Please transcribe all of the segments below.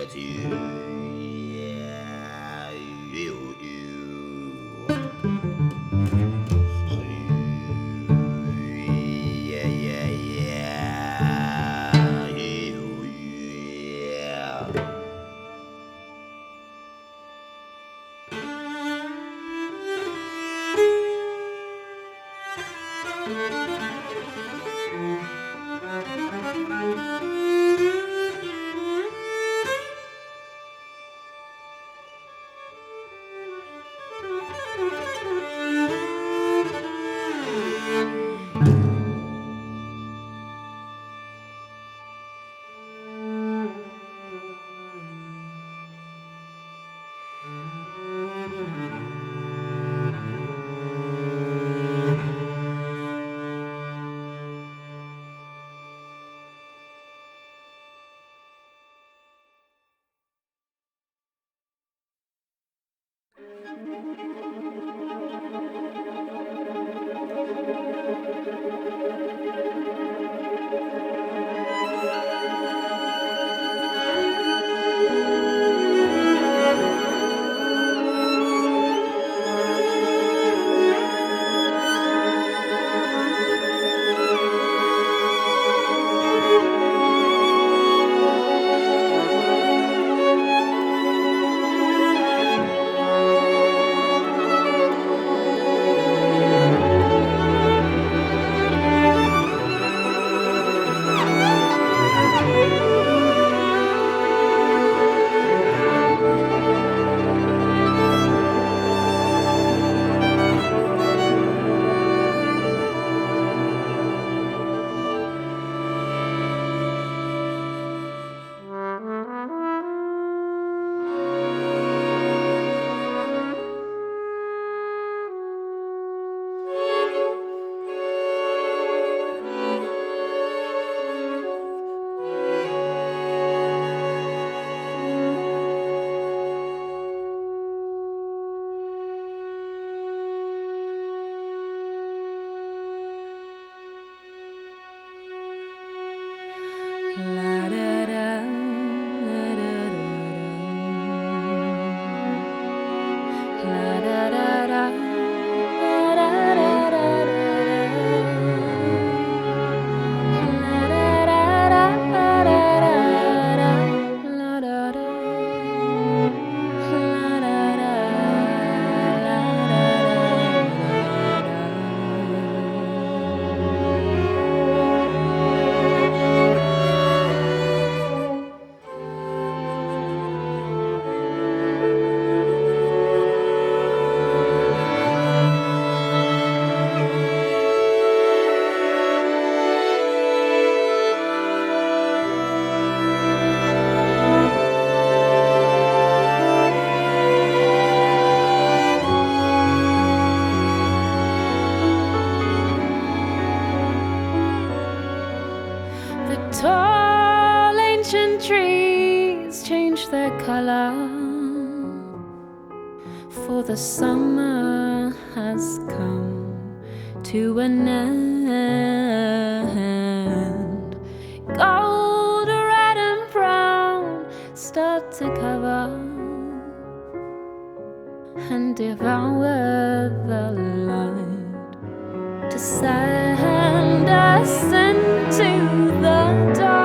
with you. Yeah, yeah, yeah, yeah. Yeah. The tall ancient trees change their color, for the summer has come to an end. Gold, red, and brown start to cover and devour the light, to send us into the dark.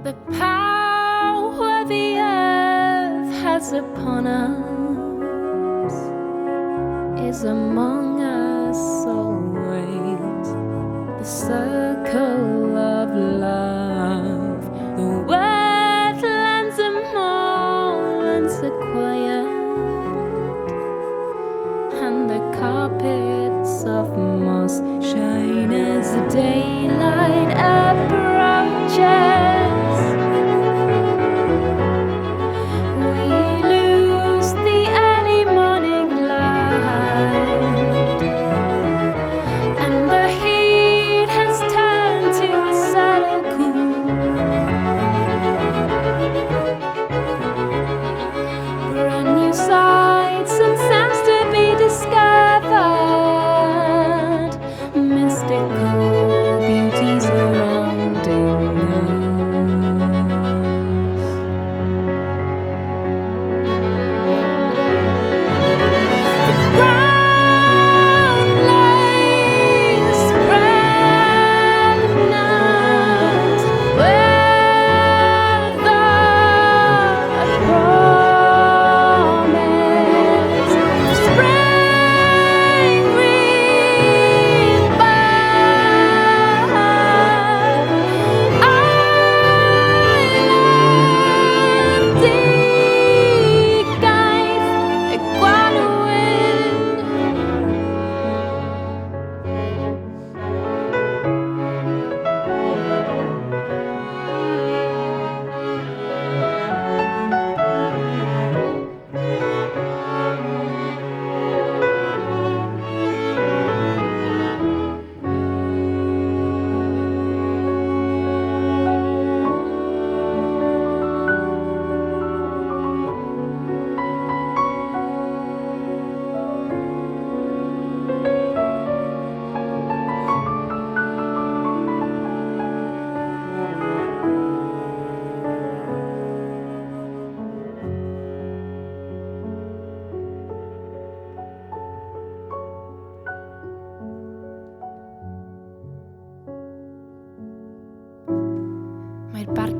The power the earth has upon us is among us always. The circle of love, the wetlands and moorlands are quiet, and the carpets of moss shine as the daylight approaches. We lose the early morning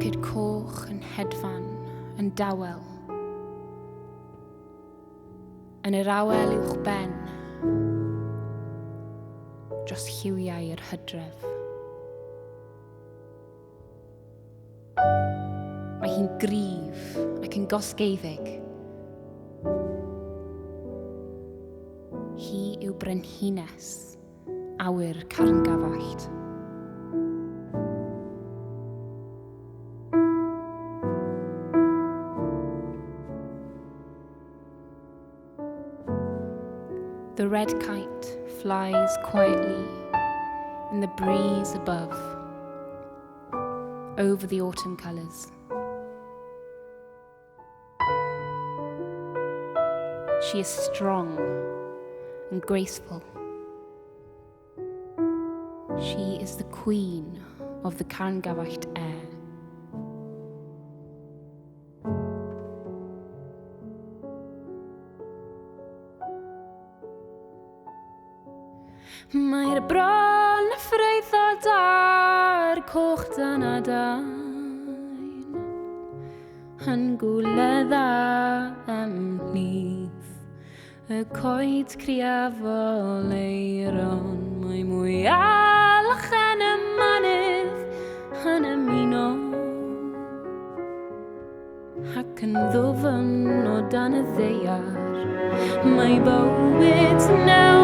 Orchid coch yn hedfan, yn dawel. Yn yr awel uwch ben, dros lliwiau yr hydref. Mae hi'n gryf ac yn gosgeiddig. Hi yw brenhines, awyr Carngafallt. The red kite flies quietly in the breeze above, over the autumn colours. She is strong and graceful. She is the queen of the Carngafallt air. Mae'r bron y ffreuddod a'r coch dan a dain yn gwledda ymhlith y coed criafol eiron. Mae mwy alch yn y mynydd yn ymuno ac yn ddwfn o dan y ddaear. Mae bywyd nawr